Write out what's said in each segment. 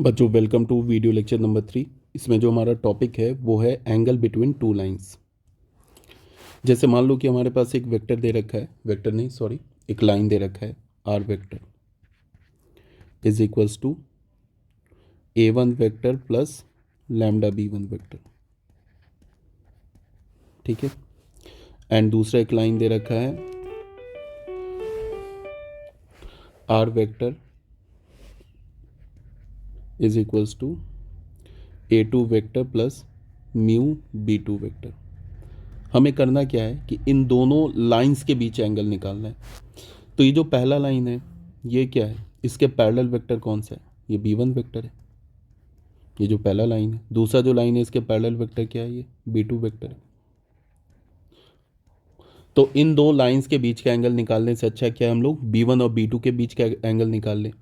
बच्चों welcome to video lecture number 3। इसमें जो हमारा टॉपिक है वो है एंगल बिटवीन टू लाइंस। जैसे मान लो कि हमारे पास एक वेक्टर दे रखा है, वेक्टर नहीं सॉरी, एक लाइन दे रखा है R vector is equals to A1 vector plus lambda B1 vector. ठीक है। एंड दूसरा एक लाइन दे रखा है R vector is equals to A2 vector plus mu B2 vector. हमें करना क्या है कि इन दोनों लाइंस के बीच एंगल निकालना है। तो ये जो पहला लाइन है ये क्या है, इसके पैरेलल वेक्टर कौन सा है, ये B1 वेक्टर है, ये जो पहला लाइन है। दूसरा जो लाइन है इसके पैरेलल वेक्टर क्या है, ये B2 वेक्टर है। तो इन दो लाइंस के बीच का एंगल निकालने से अच्छा क्या है, हम लोग B1 और B2 के बीच का एंगल निकाल लें।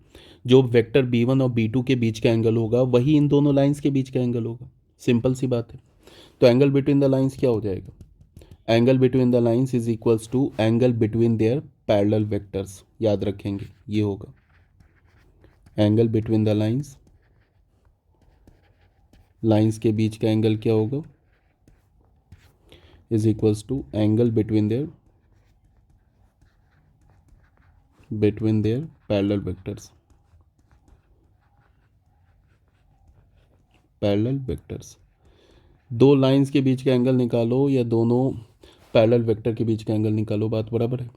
जो वेक्टर B1 और B2 के बीच का एंगल होगा वही इन दोनों लाइंस के बीच का एंगल होगा। सिंपल सी बात है। तो एंगल बिटवीन द लाइंस क्या हो जाएगा, angle between the lines is equals to angle between their parallel vectors. याद रखेंगे ये होगा angle between the lines, lines के बीच का एंगल क्या होगा, is equals to angle between their parallel vectors. Parallel vectors, दो लाइंस के बीच का एंगल निकालो या दोनों पैरेलल वेक्टर के बीच का एंगल निकालो, बात बराबर है।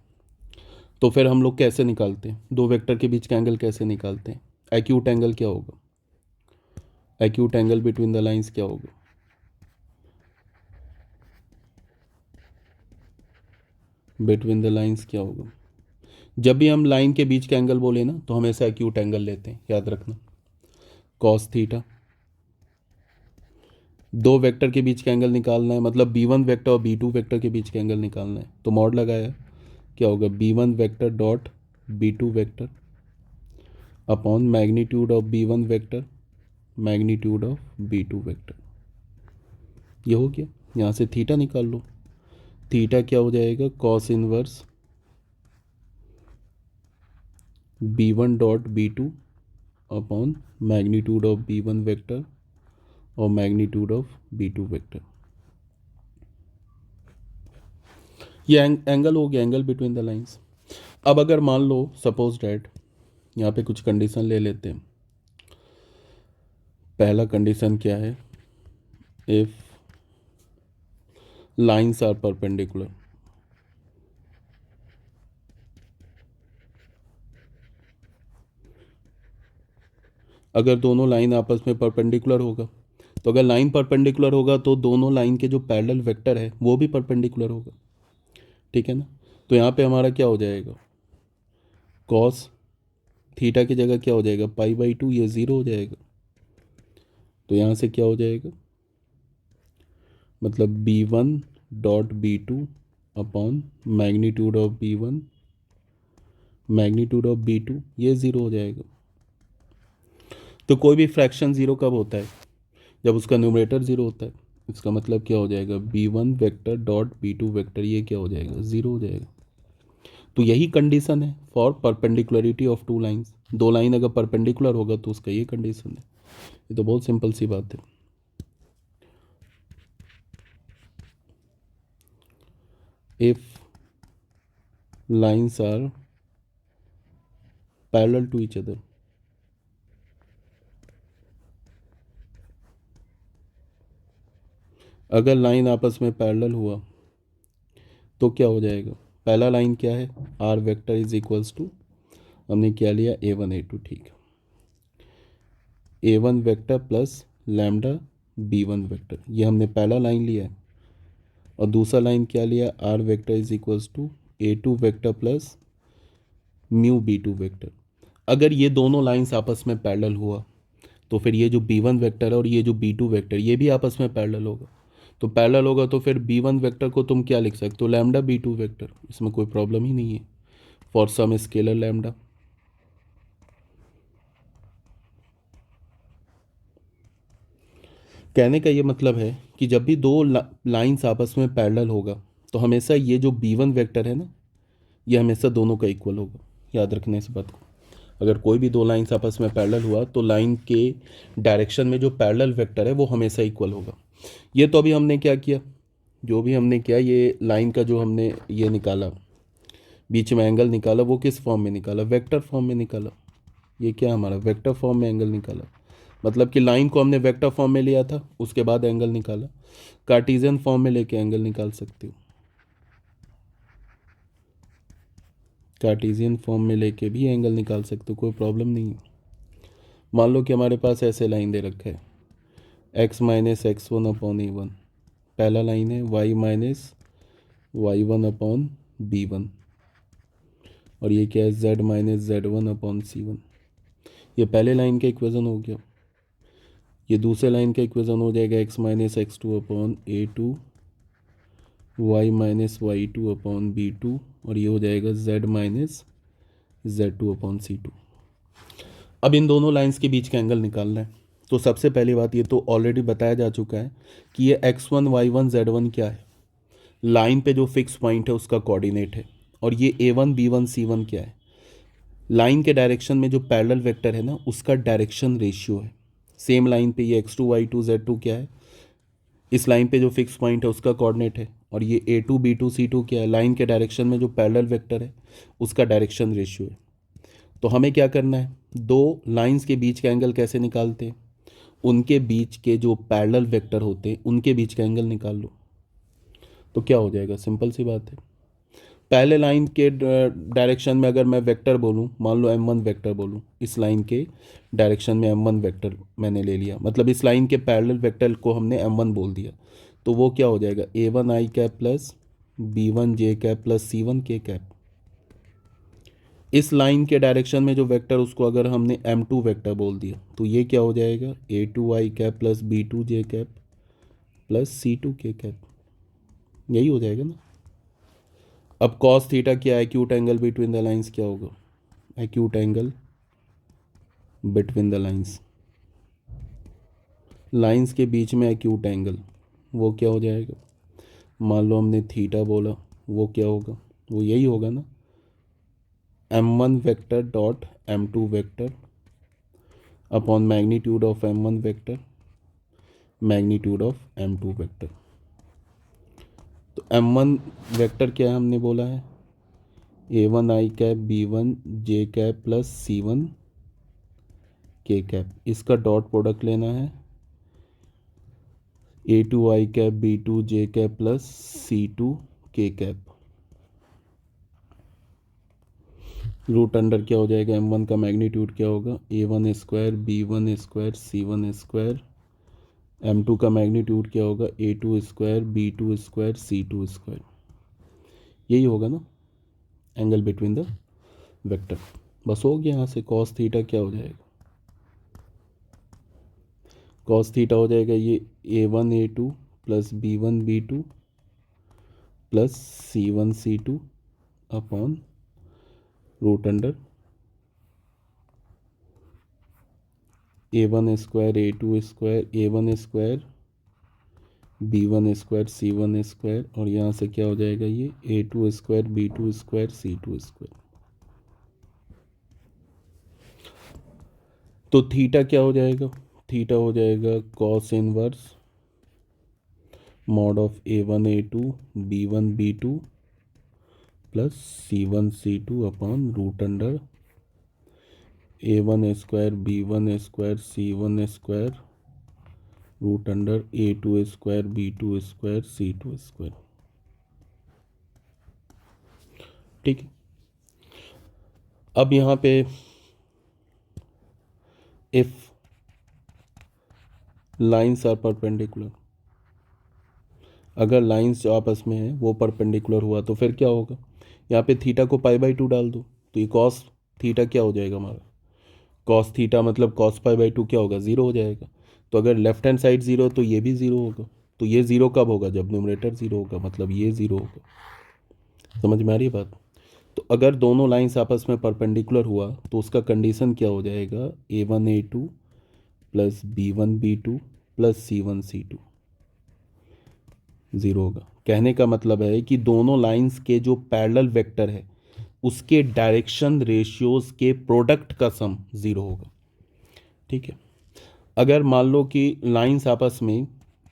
तो फिर हम लोग कैसे निकालते हैं, दो वेक्टर के बीच का एंगल कैसे निकालते हैं। एक्यूट एंगल क्या होगा, acute angle between the lines क्या होगा, बिटवीन द लाइंस क्या होगा। जब भी हम लाइन के बीच का एंगल बोले ना तो हमेशा एक्यूट एंगल लेते हैं, याद रखना, कॉस थीटा। दो वेक्टर के बीच का एंगल निकालना है, मतलब B1 वेक्टर और B2 वेक्टर के बीच का एंगल निकालना है। तो मॉड लगाया, क्या होगा, B1 vector dot B2 vector upon magnitude of B1 vector magnitude of B2 vector. ये हो गया। यहाँ से थीटा निकाल लो, थीटा क्या हो जाएगा, cos inverse B1 dot B2 upon magnitude of B1 vector और मैग्नीट्यूड ऑफ B2 वेक्टर। ये एंगल हो गया, एंगल बिटवीन द लाइंस। अब अगर मान लो सपोज डैट, यहाँ पे कुछ कंडीशन ले लेते हैं। पहला कंडीशन क्या है, इफ लाइंस आर परपेंडिकुलर, अगर दोनों लाइन आपस में परपेंडिकुलर होगा, तो अगर लाइन परपेंडिकुलर होगा तो दोनों लाइन के जो पैरेलल वेक्टर है वो भी परपेंडिकुलर होगा। ठीक है ना। तो यहाँ पे हमारा क्या हो जाएगा, कॉस थीटा की जगह क्या हो जाएगा, पाई/2, ये 0 हो जाएगा। तो यहाँ से क्या हो जाएगा, मतलब B1 dot B2 upon magnitude of B1 magnitude of B2, ये 0 हो जाएगा। तो कोई भी फ्रैक्शन 0 कब होता है, जब उसका न्यूमरेटर 0 होता है। इसका मतलब क्या हो जाएगा, B1 vector dot B2 vector, ये क्या हो जाएगा, 0 हो जाएगा। तो यही कंडीशन है for perpendicularity of two lines. दो लाइन अगर परपेंडिकुलर होगा तो उसका ये कंडीशन है। ये तो बहुत सिंपल सी बात है। If lines are parallel to each other, अगर लाइन आपस में पैरेलल हुआ तो क्या हो जाएगा। पहला लाइन क्या है, R vector is equals to, हमने क्या लिया, A1 A2, ठीक है, A1 vector plus lambda B1 vector, ये हमने पहला लाइन लिया है। और दूसरा लाइन क्या लिया, R vector is equals to A2 vector plus mu B2 vector. अगर ये दोनों लाइंस आपस में पैरेलल हुआ तो फिर ये जो B1 वेक्टर है और ये जो B2 वेक्टर ये भी आपस में पैरेलल होगा। तो पैरेलल होगा तो फिर B1 वेक्टर को तुम क्या लिख सकते हो, लैम्डा B2 वेक्टर, इसमें कोई प्रॉब्लम ही नहीं है, फॉर सम स्केलर लैम्डा। कहने का ये मतलब है कि जब भी दो लाइंस आपस में पैरेलल होगा तो हमेशा ये जो B1 वेक्टर है ना, ये हमेशा दोनों का इक्वल होगा। याद रखना इस बात को। अगर कोई भी दो लाइंस आपस में पैरेलल हुआ तो लाइन के डायरेक्शन में जो पैरेलल वेक्टर है वो हमेशा इक्वल होगा। ये तो अभी हमने क्या किया, जो भी हमने किया, ये लाइन का जो हमने ये निकाला, बीच में एंगल निकाला, वो किस फॉर्म में निकाला, वेक्टर फॉर्म में निकाला। ये क्या हमारा वेक्टर फॉर्म में एंगल निकाला, मतलब कि लाइन को हमने वेक्टर फॉर्म में लिया था, उसके बाद एंगल निकाला। कार्टेशियन फॉर्म में लेके एंगल निकाल सकते हो, कार्टेशियन फॉर्म में लेके भी एंगल निकाल सकते हो, कोई प्रॉब्लम नहीं है। मान लो कि हमारे पास ऐसे लाइन दे रखा है x minus x one upon a one, पहला लाइन है y minus y one upon b one, और ये क्या है z minus z one upon c one. ये पहले लाइन का इक्वेशन हो गया। ये दूसरे लाइन का इक्वेशन हो जाएगा x minus X two upon A two, Y minus Y two upon B two, और ये हो जाएगा z minus Z two upon C two. अब इन दोनों लाइंस के बीच का एंगल निकालना है। तो सबसे पहली बात, ये तो ऑलरेडी बताया जा चुका है कि ये x1 y1 z1 क्या है, लाइन पे जो फिक्स पॉइंट है उसका कोऑर्डिनेट है। और ये a1 b1 c1 क्या है, लाइन के डायरेक्शन में जो पैरेलल वेक्टर है ना उसका डायरेक्शन रेशियो है। सेम लाइन पे ये x2 y2 z2 क्या है, इस लाइन पे जो फिक्स पॉइंट है उसका कोऑर्डिनेट है। और ये a2 b2 c2 क्या है, लाइन के डायरेक्शन में जो पैरेलल वेक्टर है उसका डायरेक्शन रेशियो है। तो हमें क्या करना है, दो लाइंस के बीच का एंगल कैसे निकालते हैं, उनके बीच के जो पैरेलल वेक्टर होते हैं उनके बीच का एंगल निकाल लो। तो क्या हो जाएगा, सिंपल सी बात है। पहले लाइन के डायरेक्शन में अगर मैं वेक्टर बोलूं, मान लो m1 वेक्टर बोलूं, इस लाइन के डायरेक्शन में m1 वेक्टर मैंने ले लिया, मतलब इस लाइन के पैरेलल वेक्टर को हमने m1 बोल दिया। तो वो क्या हो जाएगा, a1 i cap plus b1 j cap plus c1 k cap. इस लाइन के डायरेक्शन में जो वेक्टर उसको अगर हमने m2 वेक्टर बोल दिया तो ये क्या हो जाएगा, a2 i cap plus b2 j cap plus c2 k cap. यही हो जाएगा ना। अब cos थीटा क्या है, acute angle between the lines क्या होगा, acute angle between the lines, lines के बीच में एक्यूट एंगल, वो क्या हो जाएगा, मान लो हमने थीटा बोला, वो क्या होगा, वो यही होगा ना, m1 vector dot m2 vector upon magnitude of m1 vector magnitude of m2 vector. तो m1 वेक्टर क्या है हमने बोला है, a1 i cap b1 j cap plus c1 k cap, इसका डॉट प्रोडक्ट लेना है a2 i cap b2 j cap plus c2 k cap. Root under क्या हो जाएगा, m1 का मैग्नीट्यूड क्या होगा, a1 square b1 square c1 square, m2 का मैग्नीट्यूड क्या होगा, a2 square b2 square c2 square. यही होगा ना एंगल बिटवीन द वेक्टर। बस हो गया, यहाँ से cos थीटा क्या हो जाएगा, cos थीटा हो जाएगा ये a1 a2 plus b1 b2 plus c1 c2 upon root under a1 square a2 square a1 square b1 square c1 square, और यहाँ से क्या हो जाएगा ये a2 square b2 square c2 square. तो थीटा क्या हो जाएगा, थीटा हो जाएगा cos inverse mod of a1 a2 b1 b2 plus c1 c2 upon root under a1 square b1 square c1 square root under a2 square b2 square c2 square. ठीक है। अब यहाँ पे इफ लाइंस आर परपेंडिकुलर, अगर lines जो आपस में है वो परपेंडिकुलर हुआ तो फिर क्या होगा, यहाँ पे थीटा को π/2 डाल दो, तो ये cos थीटा क्या हो जाएगा हमारा, cos थीटा मतलब cos π/2 क्या होगा, ज़ीरो हो जाएगा। तो अगर लेफ्ट हैंड साइड ज़ीरो तो ये भी ज़ीरो होगा। तो ये ज़ीरो कब होगा, जब न्यूमरेटर ज़ीरो होगा, मतलब ये ज़ीरो होगा। समझ में आ रही है बात। तो अगर दोनों लाइंस आपस में परपेंडिकुलर हुआ तो उसका कंडीशन क्या हो जाएगा, a1 a2 plus b1 b2 plus c1 c2 zero होगा। कहने का मतलब है कि दोनों लाइंस के जो पैरेलल वेक्टर है उसके डायरेक्शन रेशियोज के प्रोडक्ट का सम 0 होगा। ठीक है, अगर मान लो कि लाइंस आपस में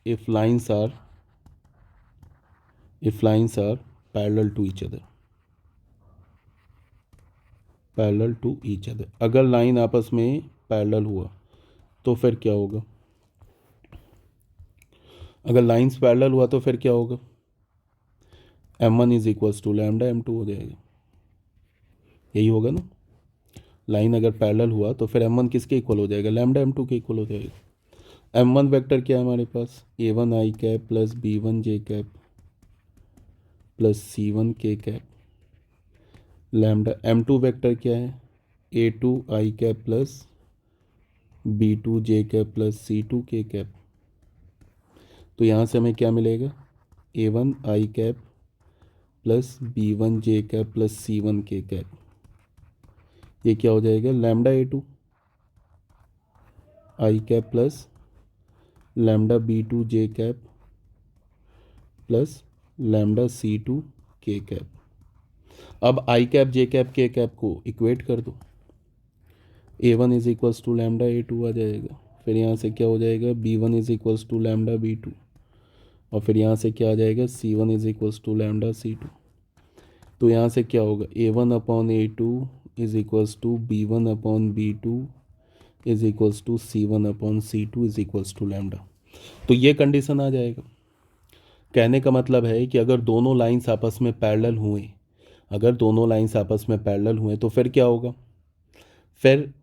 if lines are parallel to each other, अगर लाइन आपस में पैरेलल हुआ तो फिर क्या होगा? अगर लाइंस पैरेलल हुआ तो फिर क्या होगा? m1 is equals to lambda m2 हो जाएगा। यही होगा ना, लाइन अगर पैरेलल हुआ तो फिर m1 किसके इक्वल हो जाएगा? लैम्डा m2 के इक्वल हो जाएगा। m1 वेक्टर क्या है हमारे पास? a1 i cap plus b1 j cap plus c1 k cap. Lambda m2 vector क्या है? a2 i cap plus b2 j cap plus c2 k cap. तो यहाँ से हमें क्या मिलेगा? a1 i cap plus b1 j cap plus c1 k cap. ये क्या हो जाएगा? Lambda a2 i cap plus lambda b2 j cap plus lambda c2 k cap. अब i cap j cap k cap को equate कर दो, a1 is equals to lambda a2 आ जाएगा। फिर यहाँ से क्या हो जाएगा? b1 is equals to lambda b2, और फिर यहाँ से क्या आ जाएगा? c1 is equals to lambda c2। तो यहाँ से क्या होगा? a1 upon a2 is equals to b1 upon b2 is equals to c1 upon c2 is equals to lambda. तो ये कंडीशन आ जाएगा। कहने का मतलब है कि अगर दोनों लाइंस आपस में पैरेलल हुए तो फिर क्या होगा? फिर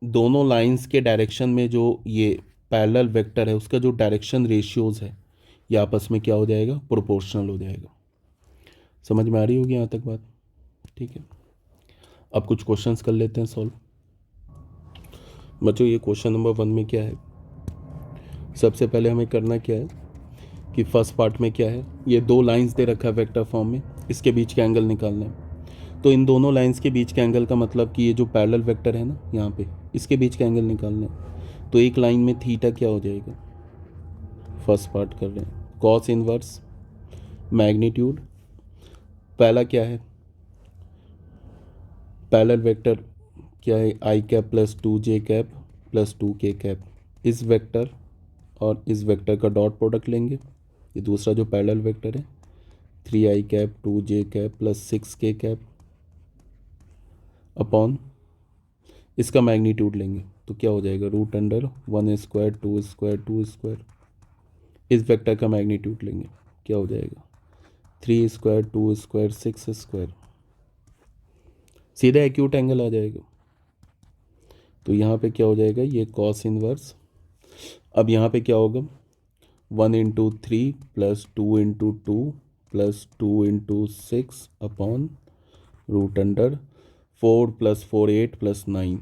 दोनों लाइंस के डायरेक्शन में जो ये पैरेलल वेक्टर है उसका जो डायरेक्शन रेशियोज है ये आपस में क्या हो जाएगा? प्रोपोर्शनल हो जाएगा। समझ में आ रही होगी यहाँ तक बात? ठीक है, अब कुछ क्वेश्चंस कर लेते हैं सॉल्व। बच्चों ये क्वेश्चन नंबर 1 में क्या है? सबसे पहले हमें करना क्या है कि फर्स्ट पार्ट में क्या है, ये दो लाइंस दे रखा है वेक्टर फॉर्म में, इसके बीच के एंगल निकालना है। तो इन दोनों लाइंस के बीच के एंगल का मतलब कि ये जो पैरेलल वेक्टर है ना यहाँ पे, इसके बीच का एंगल निकालना है। तो एक लाइन में थीटा क्या हो जाएगा? फर्स्ट पार्ट कर रहे हैं, कॉस इनवर्स मैग्नीट्यूड। पहला क्या है? पैरेलल वेक्टर क्या है? I cap plus 2j cap plus 2k cap. इस वेक्टर और इस वेक्टर का डॉट प्रोडक्ट लेंगे। ये दूसरा जो पैरेलल वेक्टर है 3i cap 2j cap plus 6k cap upon इसका मैग्नीट्यूड लेंगे तो क्या हो जाएगा? Root under 1 square 2 square 2 square. इस वेक्टर का मैग्नीट्यूड लेंगे, क्या हो जाएगा? 3 स्क्वायर 2 स्क्वायर 6 स्क्वायर। सीधा एक्यूट एंगल आ जाएगा। तो यहाँ पे क्या हो जाएगा? ये कॉस इनवर्स। अब यहाँ पे क्या होगा? 1 into 3 plus 2 into 2 plus 2 into 6 upon root under 4 plus 4 8 plus 9,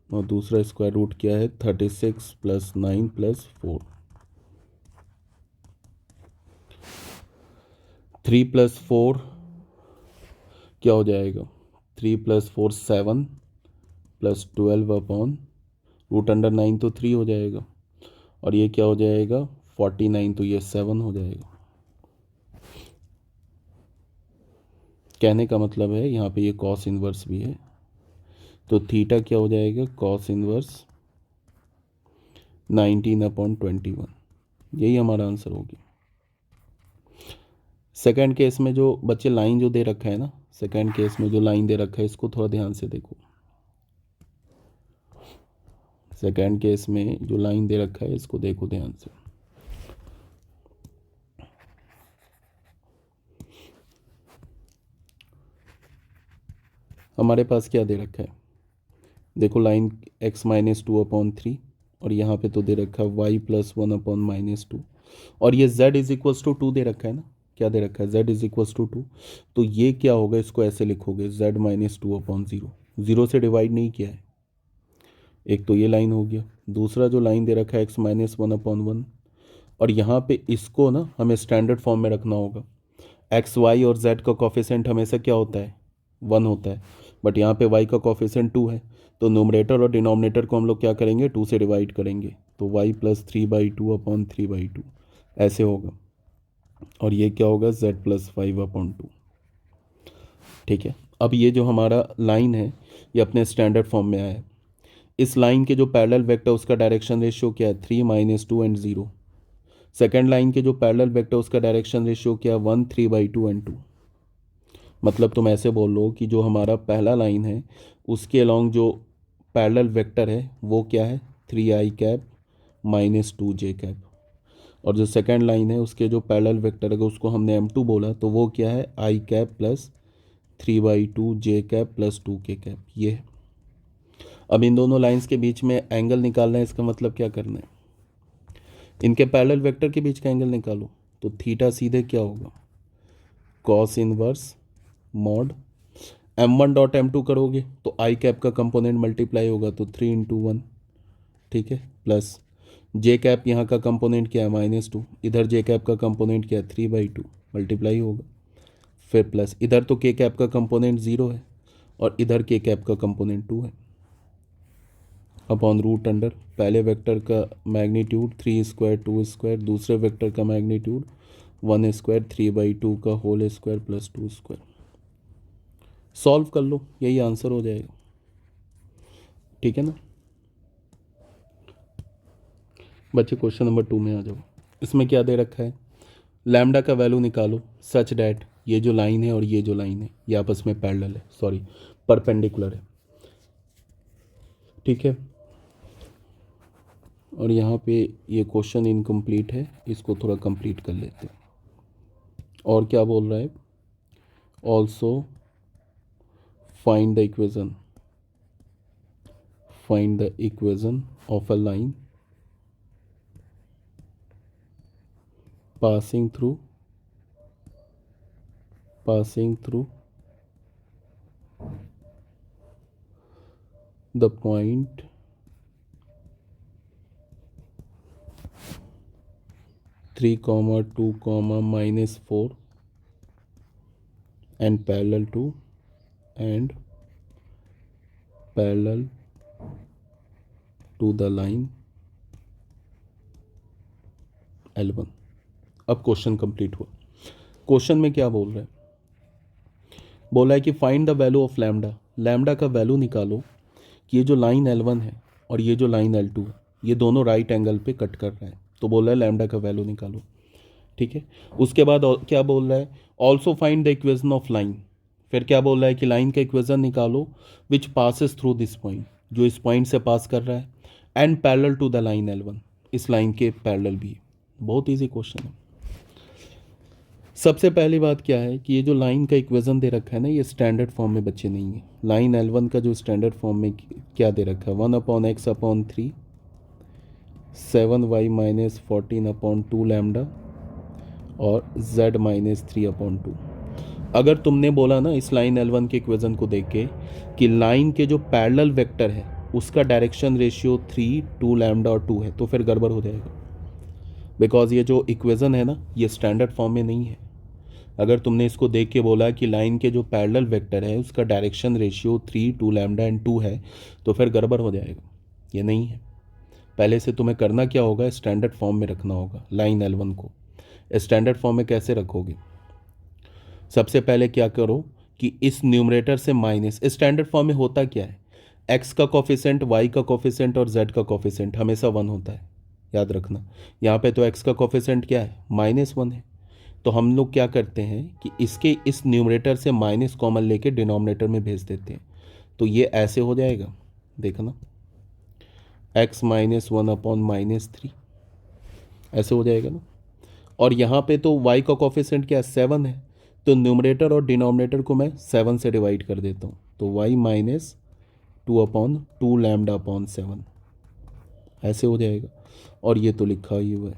और दूसरा स्क्वायर रूट क्या है? 36 प्लस 9 प्लस 4। 3 प्लस 4 क्या हो जाएगा? 3 plus 4 7 plus 12 upon root under 9 तो 3 हो जाएगा, और ये क्या हो जाएगा? 49 तो ये 7 हो जाएगा। कहने का मतलब है यहाँ पे ये कॉस इनवर्स भी है, तो थीटा क्या हो जाएगा? Cos inverse 19/21। यही हमारा आंसर होगी। सेकंड केस में जो बच्चे लाइन जो दे रखा है ना, सेकंड केस में जो लाइन दे रखा है इसको थोड़ा ध्यान से देखो। सेकंड केस में जो लाइन दे रखा है इसको देखो ध्यान से। हमारे पास क्या दे रखा है? देखो लाइन x-2/3, और यहाँ पे तो दे रखा है y + 1/-2, और ये z = 2 दे रखा है ना। क्या दे रखा है? z = 2। तो ये क्या होगा? इसको ऐसे लिखोगे z - 2/0। 0 से डिवाइड नहीं किया है। एक तो ये लाइन हो गया। दूसरा जो लाइन दे रखा है x - 1/1, और यहाँ पे इसको ना हमें स्टैंडर्ड फॉर्म में रखना होगा। एक्स वाई और z का कोफिशिएंट हमेशा क्या होता है? 1 होता है, बट यहाँ पे y का कोफिशिएंट 2 है, तो नोमरेटर और डिनोमिनेटर को हम लोग क्या करेंगे? 2 से डिवाइड करेंगे, तो y + 3/2/3/2 ऐसे होगा, और ये क्या होगा? z + 5/2। ठीक है, अब ये जो हमारा लाइन है ये अपने स्टैंडर्ड फॉर्म में आया है। इस लाइन के जो पैरेलल वेक्टर उसका डायरेक्शन रेशियो क्या है, 3 -2 एंड 0। सेकेंड लाइन के जो पैरेलल वेक्टर उसका डायरेक्शन रेशियो क्या है, 1 3/2 एंड 2। मतलब तुम ऐसे बोल लो कि जो हमारा पहला लाइन है उसके अलॉन्ग जो पैरेलल वेक्टर है वो क्या है, 3i कैप -2 j कैप। और जो सेकेंड लाइन है उसके जो पैरेलल वेक्टर है उसको हमने m2 बोला तो वो क्या है, i cap plus 3/2 j cap plus 2k cap. ये है। अब इन दोनों लाइंस के बीच में एंगल निकालना है, इसका मतलब क्या करना है, इनके पैरेलल वेक्टर के बीच का एंगल निकालो। तो थीटा सीधे क्या होगा, cos inverse mod m1 dot m2 करोगे तो i कैप का कंपोनेंट मल्टीप्लाई होगा तो 3 × 1, ठीक है, प्लस j कैप यहाँ का कंपोनेंट क्या है, -2, इधर j कैप का कंपोनेंट क्या है, 3/2 मल्टीप्लाई होगा, फिर प्लस इधर तो k कैप का कंपोनेंट 0 है और इधर k कैप का कंपोनेंट 2 है, अपॉन रूट अंडर पहले वेक्टर का मैग्नीट्यूड 3² 2², दूसरे वेक्टर का मैग्नीट्यूड 1² 3/2 का होल स्क्वायर प्लस 2²। सॉल्व कर लो, यही आंसर हो जाएगा, ठीक है ना बच्चे। क्वेश्चन नंबर 2 में आ जाओ। इसमें क्या दे रखा है, लैम्डा का वैल्यू निकालो सच डैट ये जो लाइन है और ये जो लाइन है ये आपस में पैरेलल है, सॉरी परपेंडिकुलर है, ठीक है। और यहाँ पे ये क्वेश्चन इनकम्प्लीट है, इसको थोड़ा कंप्लीट कर लेते हैं। और क्या बोल रहा है, also find the equation of a line passing through the point 3, 2, -4 and parallel to the line L1। अब क्वेश्चन कंप्लीट हुआ। क्वेश्चन में क्या बोल रहा है, बोला है कि find the value of lambda का वैल्यू निकालो कि ये जो लाइन L1 है और ये जो लाइन L2 है ये दोनों राइट एंगल पे कट कर रहा है, तो बोल रहा है लैम्डा का वैल्यू निकालो, ठीक है। उसके बाद क्या बोल रहा है, also find the equation of line. फिर क्या बोल रहा है कि लाइन का इक्वेशन निकालो which passes through this point, जो इस पॉइंट से पास कर रहा है, and parallel to the line L1, इस लाइन के पैरेलल भी। बहुत ईजी क्वेश्चन है। सबसे पहली बात क्या है कि ये जो लाइन का इक्वेशन दे रखा है ना ये स्टैंडर्ड फॉर्म में बच्चे नहीं है। लाइन L1 का जो स्टैंडर्ड फॉर्म में क्या दे रखा है, 1/x/3 7y - 14/2 लैम्डा और z - 3/2। अगर तुमने बोला ना इस लाइन L1 के इक्वेशन को देख के कि लाइन के जो पैरेलल वेक्टर है उसका डायरेक्शन रेशियो 3, 2 लैम्डा और 2 है तो फिर गड़बड़ हो जाएगा, बिकॉज ये जो इक्वेशन है ना ये स्टैंडर्ड फॉर्म में नहीं है। अगर तुमने इसको देख के बोला कि लाइन के जो पैरेलल वेक्टर है उसका डायरेक्शन रेशियो 3, 2 लैम्डा एंड 2 है तो फिर गड़बड़ हो जाएगा, ये नहीं है। पहले से तुम्हें करना क्या होगा, स्टैंडर्ड फॉर्म में रखना होगा लाइन L1 को। स्टैंडर्ड फॉर्म में कैसे रखोगे, सबसे पहले क्या करो कि इस न्यूमरेटर से माइनस, स्टैंडर्ड फॉर्म में होता क्या है, x का कोफिशेंट, y का कोफिशेंट और z का कोफिशेंट हमेशा 1 होता है, याद रखना। यहाँ पे तो x का कोफिशेंट क्या है, -1 है, तो हम लोग क्या करते हैं कि इसके इस न्यूमरेटर से माइनस कॉमन लेके डिनोमिनेटर में भेज देते हैं, तो ये ऐसे हो जाएगा, देखना x -1/-3 ऐसे हो जाएगा ना। और यहाँ पे तो y का कोफिशेंट क्या है, 7 है, तो न्यूमरेटर और डिनोमिनेटर को मैं 7 से डिवाइड कर देता हूँ, तो y -2/2 लैम्डा/7 ऐसे हो जाएगा। और ये तो लिखा ही हुआ है।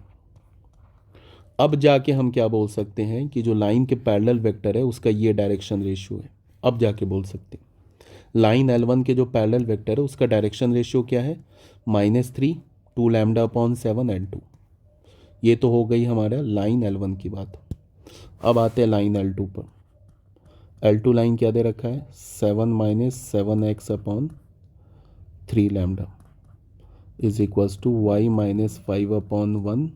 अब जाके हम क्या बोल सकते हैं कि जो लाइन के पैरेलल वेक्टर है उसका ये डायरेक्शन रेशियो है। अब जाके बोल सकते हैं लाइन L1 के जो पैरेलल वेक्टर है उसका डायरेक्शन रेशियो क्या है, -3, 2 लैम्डा/7 एंड 2। ये तो हो गई हमारा लाइन L1 की बात। अब आते हैं लाइन L2 पर। L2 लाइन क्या दे रखा है, 7 - 7x/3 lambda is equals to y - 5/1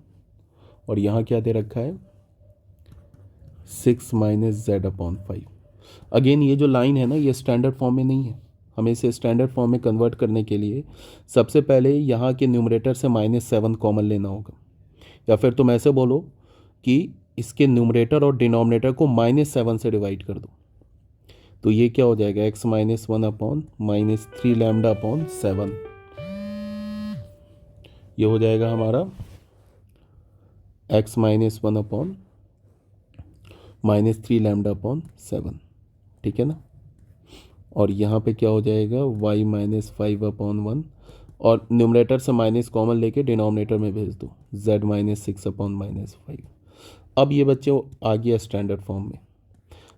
और यहाँ क्या दे रखा है, 6 - z/5। अगेन ये जो लाइन है ना, ये स्टैंडर्ड फॉर्म में नहीं है। हमें इसे स्टैंडर्ड फॉर्म में कन्वर्ट करने के लिए सबसे पहले यहाँ के न्यूमरेटर से -7 कॉमन लेना होगा, या फिर तुम ऐसे बोलो कि इसके न्यूमरेटर और डिनोमिनेटर को -7 से डिवाइड कर दो। तो ये क्या हो जाएगा, x-1 अपॉन -3 लैम्डा अपॉन 7। ये हो जाएगा हमारा x-1 अपॉन -3 लैम्डा अपॉन 7, ठीक है ना। और यहाँ पे क्या हो जाएगा, y-5 अपॉन 1, और न्यूमरेटर से माइनस कॉमन लेके डिनोमिनेटर में भेज दो, z-6 अपॉन -5। अब ये बच्चे आ गया स्टैंडर्ड फॉर्म में।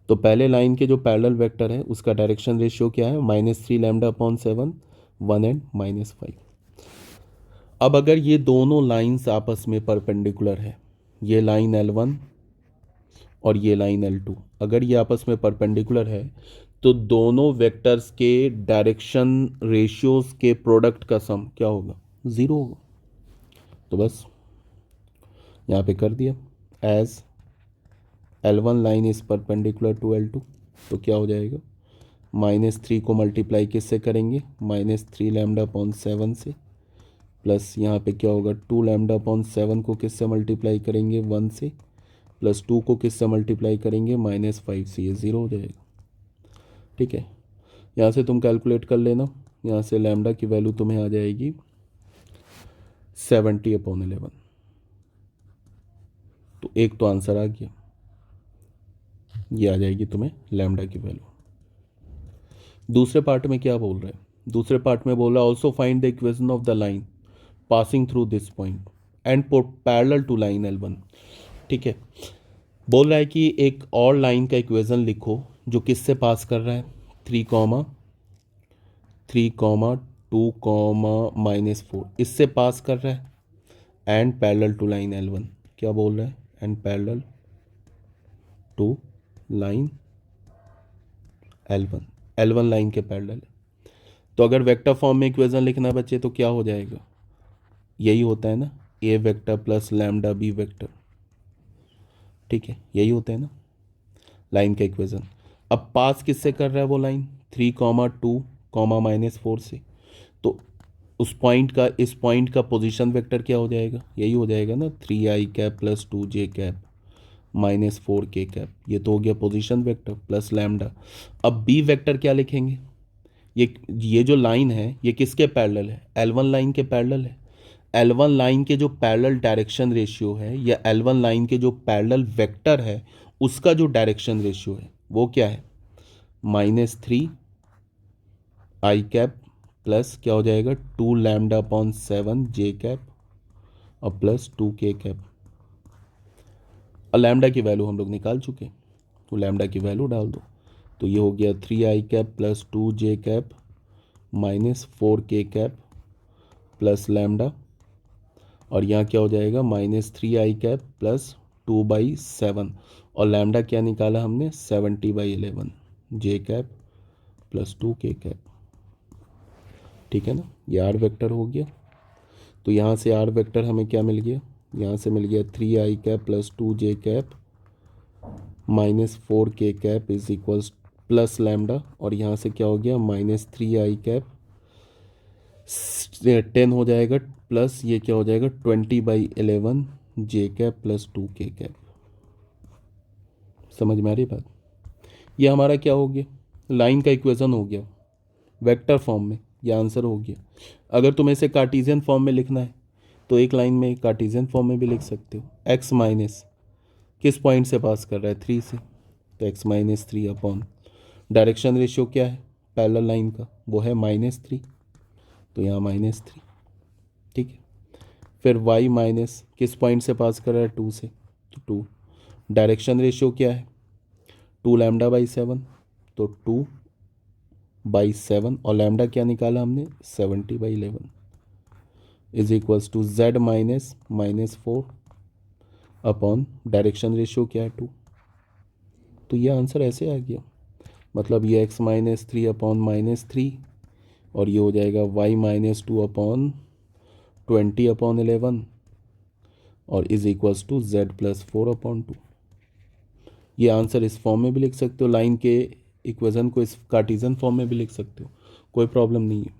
तो पहले लाइन के जो पैरेलल वेक्टर है उसका डायरेक्शन रेशियो क्या है, -3 लैम्डा अपॉन 7, 1 एंड -5। अब अगर ये दोनों लाइंस आपस में परपेंडिकुलर है, ये लाइन L1 और ये लाइन L2, अगर ये आपस में परपेंडिकुलर है तो दोनों वेक्टर्स के डायरेक्शन रेशियोज के प्रोडक्ट का सम क्या होगा, 0 होगा। तो बस यहाँ पे कर दिया, as L1 line is perpendicular to L2, तो क्या हो जाएगा, -3 को मल्टीप्लाई किससे करेंगे, -3 लैम्डा अपॉन 7 से, प्लस यहाँ पे क्या होगा, 2 लैम्डा अपॉन 7 को किससे मल्टीप्लाई करेंगे, 1 से, प्लस 2 को किससे मल्टीप्लाई करेंगे, -5 से, ये 0 हो जाएगा। ठीक है, यहाँ से तुम कैलकुलेट कर लेना, यहाँ से लैम्डा की वैल्यू तुम्हें आ जाएगी 70/11। तो एक तो आंसर आ गया, ये आ जाएगी तुम्हें लैम्डा की वैल्यू। दूसरे पार्ट में क्या बोल रहा है, दूसरे पार्ट में बोल रहा है also find the equation of the line passing through this point and parallel to line L1। ठीक है, बोल रहा है कि एक और लाइन का इक्वेशन लिखो जो किससे पास कर रहा है, 3, 2, -4 इससे पास कर रहा है, and parallel to line L1। क्या बोल रहा है, and parallel to line L1 line के पैरेलल है। तो अगर वेक्टर फॉर्म में इक्वेशन लिखना बच्चे तो क्या हो जाएगा, यही होता है ना, a vector plus lambda b vector. ठीक है, यही होता है ना लाइन का इक्वेशन। अब पास किससे कर रहा है वो लाइन, 3, 2, -4 से। तो उस पॉइंट का, इस पॉइंट का पोजीशन वेक्टर क्या हो जाएगा, यही हो जाएगा ना, 3i cap plus 2j cap -4k cap. ये तो हो गया पोजीशन वेक्टर प्लस लैम्डा। अब बी वेक्टर क्या लिखेंगे, ये जो लाइन है ये किसके पैरेलल है, L1 लाइन के पैरेलल है। L1 लाइन के जो पैरेलल डायरेक्शन रेशियो है, या L1 लाइन के जो पैरेलल वेक्टर है उसका जो डायरेक्शन रेशियो है वो क्या है, -3 आई कैप प्लस क्या हो जाएगा, 2 लैम्डा अपॉन 7 जे कैप और प्लस 2k कैप। और लैम्डा की वैल्यू हम लोग निकाल चुके, तो लैम्डा की वैल्यू डाल दो। तो ये हो गया 3i cap plus 2j cap -4k cap plus lambda, और यहाँ क्या हो जाएगा, -3i कैप प्लस 2/7, और लैम्डा क्या निकाला हमने, 70/11 जे कैप प्लस 2k कैप। ठीक है ना, ये आर वेक्टर हो गया। तो यहाँ से आर वेक्टर हमें क्या मिल गया, यहाँ से मिल गया 3i cap plus 2j cap -4k cap is equals plus lambda, और यहाँ से क्या हो गया, -3i कैप 10 हो जाएगा, प्लस ये क्या हो जाएगा 20/11 जे कैप प्लस 2k कैप। समझ में आ रही बात, ये हमारा क्या हो गया, लाइन का इक्वेशन हो गया वेक्टर फॉर्म में, ये आंसर हो गया। अगर तुम्हें इसे कार्टेशियन फॉर्म में लिखना है तो एक लाइन में कार्टेशियन फॉर्म में भी लिख सकते हो, x माइनस किस पॉइंट से पास कर रहा है, 3 से, तो x-3 अपॉन डायरेक्शन रेशियो क्या है पैरेलल लाइन का, वो है -3, तो यहाँ -3। ठीक है, फिर y माइनस किस पॉइंट से पास कर रहा है, 2 से, तो 2। डायरेक्शन रेशियो क्या है, 2 λ/7, तो 2/7, और लैम्डा क्या निकाला हमने, 70/11 is equals to z -4 upon direction ratio क्या है, 2। तो ये आंसर ऐसे आ गया, मतलब ये x-3 अपॉन -3, और ये हो जाएगा y-2 अपॉन 20/11, और इज इक्वल्स टू z +4/2। ये आंसर इस फॉर्म में भी लिख सकते हो, लाइन के इक्वेशन को इस कार्टेशियन फॉर्म में भी लिख सकते हो, कोई प्रॉब्लम नहीं है।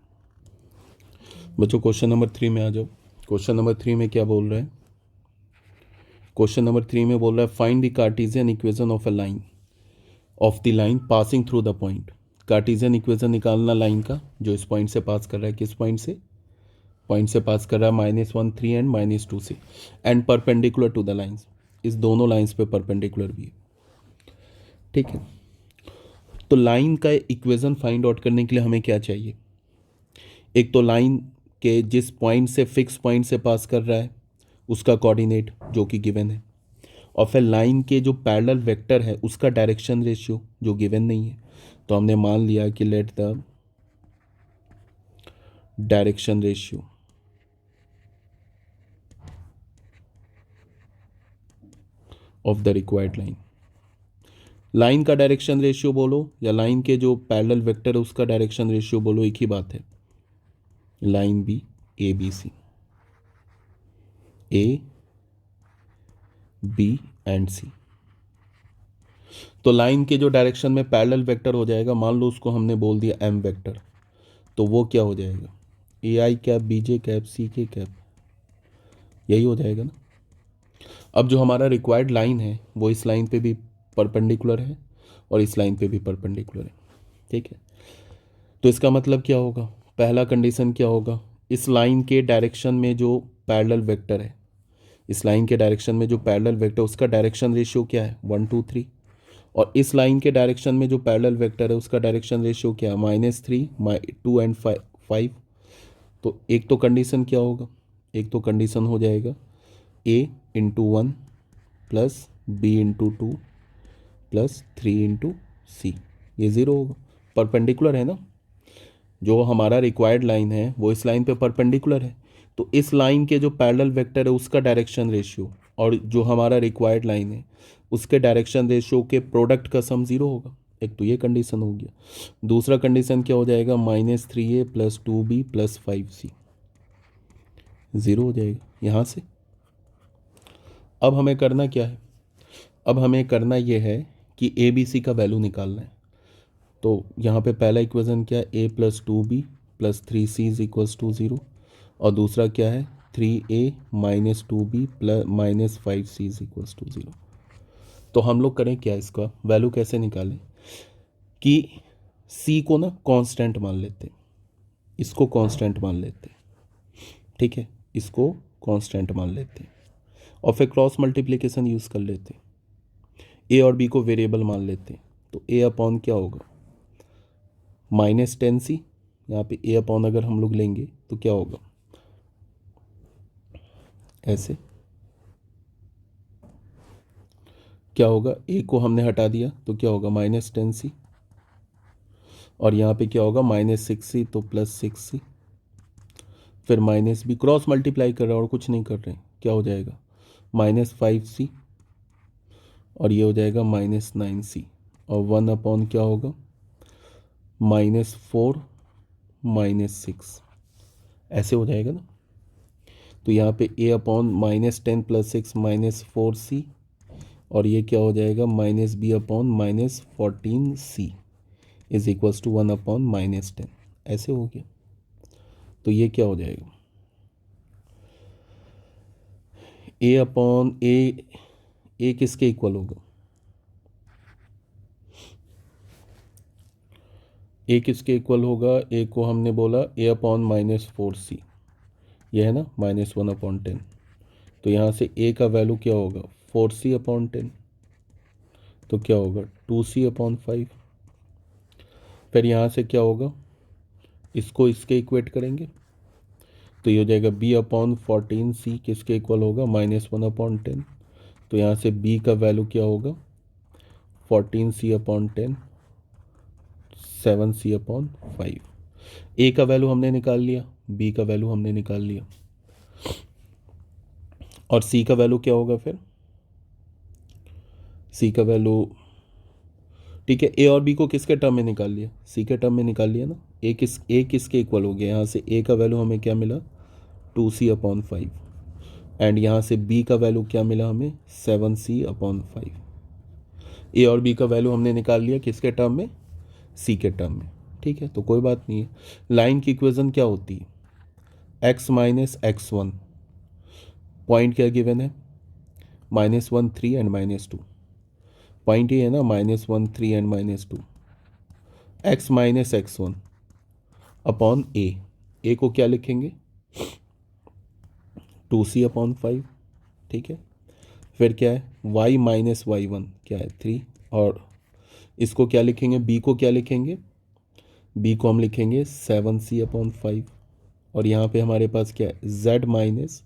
बच्चों क्वेश्चन नंबर 3 में आ जाओ। क्वेश्चन नंबर 3 में क्या बोल रहा है? क्वेश्चन नंबर 3 में बोल रहा है find the Cartesian equation of the line passing through the point. Cartesian equation निकालना लाइन का जो इस पॉइंट से पास कर रहा है। किस पॉइंट से? पॉइंट से पास कर रहा है -1 3 एंड -2 से, and perpendicular to the lines. इस दोनों लाइंस पे परपेंडिकुलर भी है, ठीक है। तो लाइन का इक्वेशन फाइंड आउट करने के लिए हमें क्या चाहिए? एक तो लाइन के जिस पॉइंट से फिक्स पॉइंट से पास कर रहा है उसका कोऑर्डिनेट जो कि गिवन है, और फिर लाइन के जो पैरेलल वेक्टर है उसका डायरेक्शन रेशियो जो गिवन नहीं है। तो हमने मान लिया कि let the direction ratio of the required line. Line का डायरेक्शन रेशियो बोलो या लाइन के जो पैरेलल वेक्टर है उसका डायरेक्शन रेशियो बोलो, एक ही बात है। Line b a b c, a b and c. तो लाइन के जो डायरेक्शन में पैरेलल वेक्टर हो जाएगा, मान लो उसको हमने बोल दिया एम वेक्टर, तो वो क्या हो जाएगा? A i cap b j cap c k cap, यही हो जाएगा ना। अब जो हमारा रिक्वायर्ड लाइन है वो इस लाइन पे भी परपेंडिकुलर है और इस लाइन पे भी परपेंडिकुलर है, ठीक है। तो इसका मतलब क्या होगा? पहला कंडीशन क्या होगा? इस लाइन के डायरेक्शन में जो पैरेलल वेक्टर है, इस लाइन के डायरेक्शन में जो पैरेलल वेक्टर उसका डायरेक्शन रेशियो क्या है? 1 2 3। और इस लाइन के डायरेक्शन में जो पैरेलल वेक्टर है उसका डायरेक्शन रेशियो क्या है? -3 2 एंड 5। तो एक तो कंडीशन क्या होगा? एक तो कंडीशन हो जाएगा a into 1 plus b into 2 plus 3 into c, ये ज़ीरो होगा। परपेंडिकुलर है ना, जो हमारा रिक्वायर्ड लाइन है वो इस लाइन पे परपेंडिकुलर है, तो इस लाइन के जो पैरेलल वेक्टर है उसका डायरेक्शन रेशियो और जो हमारा रिक्वायर्ड लाइन है उसके डायरेक्शन रेशियो के प्रोडक्ट का सम ज़ीरो होगा। एक तो ये कंडीशन हो गया। दूसरा कंडीशन क्या हो जाएगा? -3a plus 2b plus 5c, zero हो जाएगा यहाँ से। अब हमें करना क्या है? अब हमें करना ये है कि ए बी सी का वैल्यू निकालना है। तो यहाँ पे पहला इक्वेशन क्या है? a plus 2b plus 3c is equals to 0, और दूसरा क्या है? 3a minus 2b plus minus 5c is equals to 0। तो हम लोग करें क्या? इसका वैल्यू कैसे निकालें कि c को ना कांस्टेंट मान लेते, इसको कांस्टेंट मान लेते, ठीक है, इसको कांस्टेंट मान लेते और फिर क्रॉस मल्टीप्लिकेशन यूज़ कर लेते। ए और बी को वेरिएबल मान लेते, तो ए अपॉन क्या होगा? -10c। यहाँ पे ए अपॉन अगर हम लोग लेंगे तो क्या होगा? ऐसे क्या होगा? ए को हमने हटा दिया तो क्या होगा? -10c, और यहाँ पे क्या होगा? -6c, तो +6c, फिर -b, क्रॉस मल्टीप्लाई कर रहे हैं और कुछ नहीं कर रहे हैं, क्या हो जाएगा? -5c, और ये हो जाएगा -9c, और 1 अपॉन क्या होगा? -4 -6, ऐसे हो जाएगा ना। तो यहाँ पे a अपॉन -10 + 6 -4c, और ये क्या हो जाएगा? -b upon -14c is equals to 1 upon -10, ऐसे हो गया। तो ये क्या हो जाएगा? a अपॉन a किसके इक्वल होगा? a किसके इक्वल होगा? a को हमने बोला a अपॉन -4c, ये है ना, -1 अपॉन 10। तो यहाँ से a का वैल्यू क्या होगा? 4c अपॉन 10, तो क्या होगा? 2c upon 5। फिर यहाँ से क्या होगा? इसको इसके इक्वेट करेंगे तो ये हो जाएगा b अपॉन 14c किसके इक्वल होगा? -1 अपॉन 10। तो यहाँ से b का वैल्यू क्या होगा? 14c upon 10, 7c upon 5। a का वैल्यू हमने निकाल लिया, b का वैल्यू हमने निकाल लिया, और c का वैल्यू क्या होगा फिर? c का वैल्यू, ठीक है, a और b को किसके टर्म में निकाल लिया? c के टर्म में निकाल लिया ना। a किसके इक्वल हो गया? यहाँ से a का वैल्यू हमें क्या मिला? 2c अपॉन 5, एंड यहाँ से b का वैल्यू क्या मिला हमें? 7c upon 5। ए और बी का वैल्यू हमने निकाल लिया किसके टर्म में, सी के टर्म में, ठीक है। तो कोई बात नहीं है। लाइन की इक्वेशन क्या होती है, x minus x one, point क्या गिवन है, -1 3 एंड -2, पॉइंट ये है ना, -1 3 and -2, x minus x one upon a को क्या लिखेंगे, 2c अपॉन 5, ठीक है। फिर क्या है, y माइनस वाई वन क्या है 3, और इसको क्या लिखेंगे, b को क्या लिखेंगे, b को हम लिखेंगे 7c अपॉन 5, और यहाँ पे हमारे पास क्या है, z minus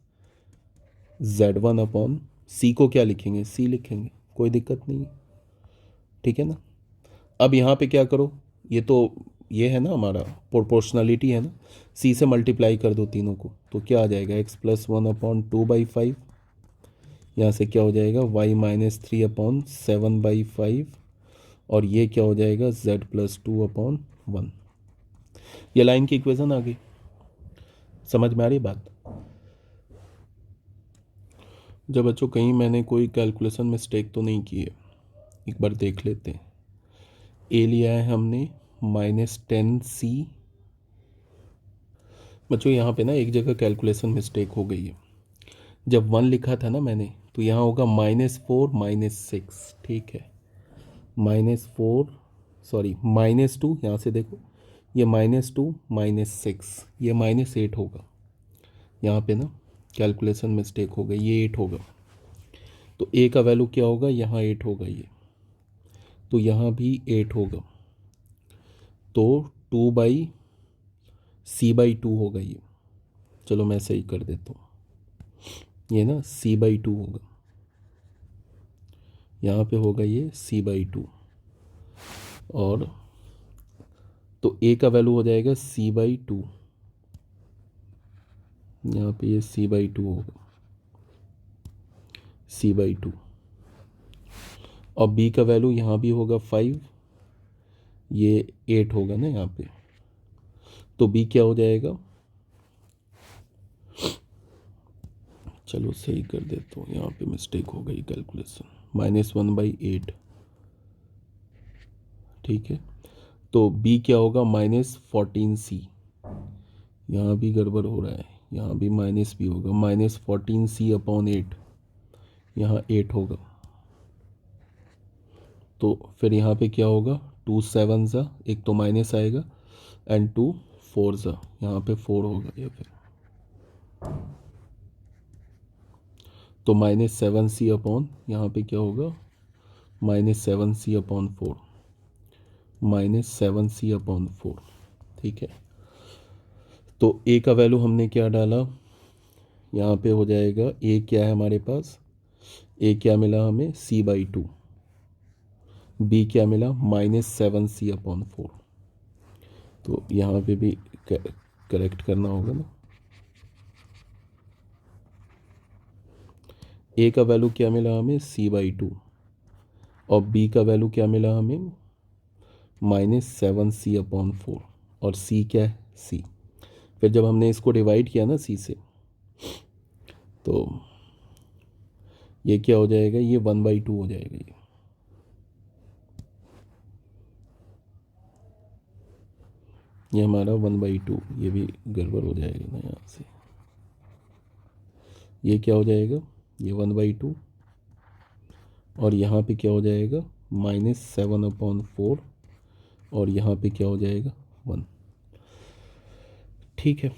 z1 upon c को क्या लिखेंगे, c लिखेंगे, कोई दिक्कत नहीं है, ठीक है ना। अब यहाँ पे क्या करो, ये है ना हमारा प्रोपोर्शनलिटी है ना, c से मल्टीप्लाई कर दो तीनों को, तो क्या आ जाएगा, x+1/2/5, यहाँ से क्या हो जाएगा, y-3/7/5, और ये क्या हो जाएगा, z+2/1। ये लाइन की इक्वेशन आ गई, समझ में आ रही बात। जब बच्चों कहीं मैंने कोई कैलकुलेशन मिस्टेक तो नहीं की है, एक बार देख लेते हैं। ए लिया है हमने -10c, बच्चों यहाँ पे ना एक जगह कैलकुलेशन मिस्टेक हो गई है, जब 1 लिखा था ना मैंने, तो यहाँ होगा -4 -6, ठीक है, -4 सॉरी -2, यहाँ से देखो ये -2 -6, ये -8 होगा, यहाँ पे ना कैलकुलेशन मिस्टेक हो गई, ये 8 होगा, तो ए का वैल्यू क्या होगा, यहाँ 8 होगा ये, तो यहाँ भी 8 होगा, तो 2/c/2 होगा ये, चलो मैं सही कर देता हूँ, ये ना c/2 होगा, यहाँ पे होगा ये c/2, और तो a का वैल्यू हो जाएगा c/2, यहाँ पे ये c/2 होगा, c/2, और b का वैल्यू यहाँ भी होगा 5, ये 8 होगा ना यहाँ पे, तो b क्या हो जाएगा, चलो सही कर देता हूँ, यहाँ पे मिस्टेक हो गई कैलकुलेशन, -1/8, ठीक है। तो b क्या होगा, -14c, यहाँ भी गड़बड़ हो रहा है, यहाँ भी माइनस भी होगा, -14c/8, यहाँ 8 होगा, तो फिर यहाँ पे क्या होगा, 2 7 ज़ा, एक तो माइनस आएगा, एंड 2 4 ज़ा, यहाँ पे 4 होगा ये, फिर तो -7c अपॉन, यहाँ पे क्या होगा, -7c/4, -7c/4, ठीक है। तो a का वैल्यू हमने क्या डाला, यहाँ पे हो जाएगा, a क्या है हमारे पास, a क्या मिला हमें, c/2, b क्या मिला, -7c/4, तो यहाँ पे भी करेक्ट करना होगा ना, a का वैल्यू क्या मिला हमें, c/2, और b का वैल्यू क्या मिला हमें, -7c/4, और c क्या है, c, फिर जब हमने इसको डिवाइड किया ना c से, तो ये क्या हो जाएगा, ये 1/2 हो जाएगा, ये हमारा 1/2, ये भी गड़बड़ हो जाएगा ना यहाँ से, ये क्या हो जाएगा, ये 1/2, और यहाँ पे क्या हो जाएगा, -7/4, और यहाँ पे क्या हो जाएगा, 1, ठीक है।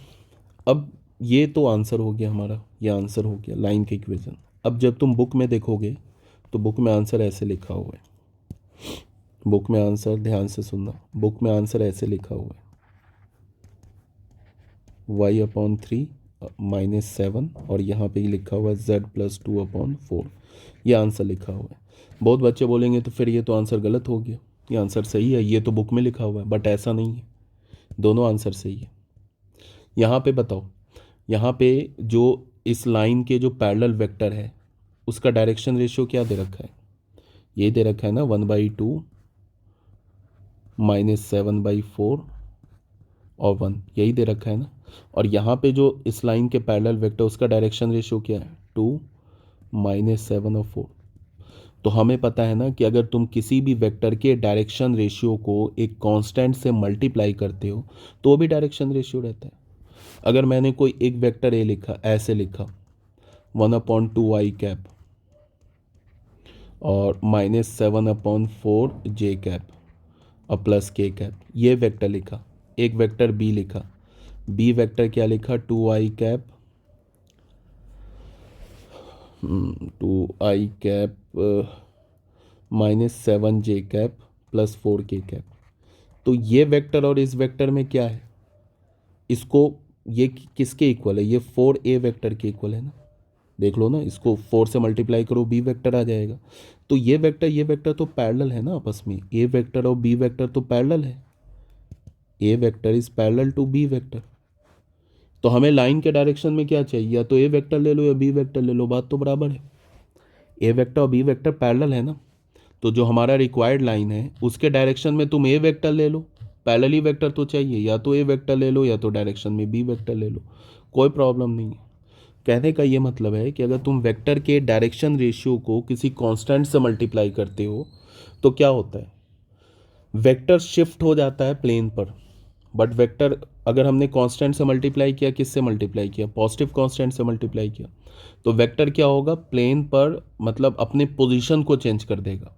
अब ये तो आंसर हो गया हमारा, ये आंसर हो गया लाइन के इक्वेशन। अब जब तुम बुक में देखोगे तो बुक में आंसर ऐसे लिखा हुआ है, बुक में आंसर, ध्यान से सुनना, बुक में आंसर ऐसे लिखा हुआ है, y/3 -7, और यहाँ पे लिखा हुआ है z+2/4, ये आंसर लिखा हुआ है। बहुत बच्चे बोलेंगे तो फिर ये तो आंसर गलत हो गया, ये आंसर सही है, ये तो बुक में लिखा हुआ है, बट ऐसा नहीं है, दोनों आंसर सही है। यहाँ पे बताओ, यहाँ पे जो इस लाइन के जो पैरेलल वेक्टर है उसका डायरेक्शन रेशियो क्या दे रखा है, ये दे रखा है ना, 1/2 -7/4 और 1, यही दे रखा है ना। और यहाँ पे जो इस लाइन के पैरेलल वेक्टर उसका डायरेक्शन रेशियो क्या है, 2 -7 और 4, तो हमें पता है ना कि अगर तुम किसी भी वेक्टर के डायरेक्शन रेशियो को एक कांस्टेंट से मल्टीप्लाई करते हो तो वो भी डायरेक्शन रेशियो रहता है। अगर मैंने कोई एक वेक्टर ए लिखा, ऐसे लिखा 1/2 i कैप और -7/4 j कैप और प्लस के कैप, ये वेक्टर लिखा। एक वेक्टर बी लिखा, बी वेक्टर क्या लिखा, 2i cap 2i cap -7j cap plus 4k cap. तो ये वेक्टर और इस वेक्टर में क्या है, इसको ये किसके इक्वल है, ये 4a वेक्टर के इक्वल है ना। देख लो ना, इसको 4 से मल्टीप्लाई करो, बी वेक्टर आ जाएगा। तो ये वेक्टर तो पैरेलल है ना आपस में, ए वेक्टर और बी वेक्टर तो पैरेलल है। A vector is parallel to b vector. तो हमें लाइन के डायरेक्शन में क्या चाहिए, या तो ए वेक्टर ले लो या बी वेक्टर ले लो, बात तो बराबर है। ए वेक्टर और बी वेक्टर पैरेलल है ना, तो जो हमारा रिक्वायर्ड लाइन है उसके डायरेक्शन में तुम ए वेक्टर ले लो, पैरेलल ही वेक्टर तो चाहिए, या तो ए वेक्टर ले लो या तो डायरेक्शन में बी वेक्टर ले लो, कोई प्रॉब्लम नहीं है। कहने का ये मतलब है कि अगर तुम वेक्टर के डायरेक्शन रेशियो को किसी कांस्टेंट से मल्टीप्लाई करते हो तो क्या होता है, वेक्टर शिफ्ट हो जाता है प्लेन पर। बट वेक्टर अगर हमने कांस्टेंट से मल्टीप्लाई किया, किससे मल्टीप्लाई किया, पॉजिटिव कांस्टेंट से मल्टीप्लाई किया, तो वेक्टर क्या होगा, प्लेन पर मतलब अपने पोजीशन को चेंज कर देगा,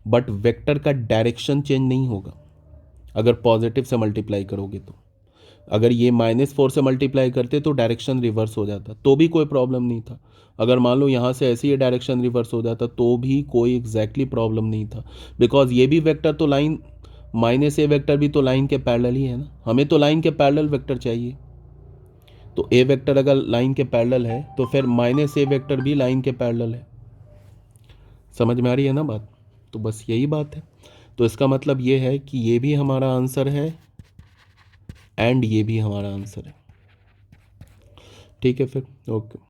बट वेक्टर का डायरेक्शन चेंज नहीं होगा अगर पॉजिटिव से मल्टीप्लाई करोगे तो। अगर ये -4 से मल्टीप्लाई करते तो डायरेक्शन रिवर्स हो जाता, तो भी कोई प्रॉब्लम नहीं था। अगर मान लो यहाँ से ऐसे ही डायरेक्शन रिवर्स हो जाता तो भी कोई एग्जैक्टली प्रॉब्लम नहीं था, बिकॉज ये भी वेक्टर तो लाइन -a वेक्टर भी तो लाइन के पैरेलल ही है ना, हमें तो लाइन के पैरेलल वेक्टर चाहिए। तो a वेक्टर अगर लाइन के पैरेलल है तो फिर -a वेक्टर भी लाइन के पैरेलल है। समझ में आ रही है ना बात। तो बस यही बात है। तो इसका मतलब ये है कि ये भी हमारा आंसर है एंड ये भी हमारा आंसर है। ठीक है फिर, ओके।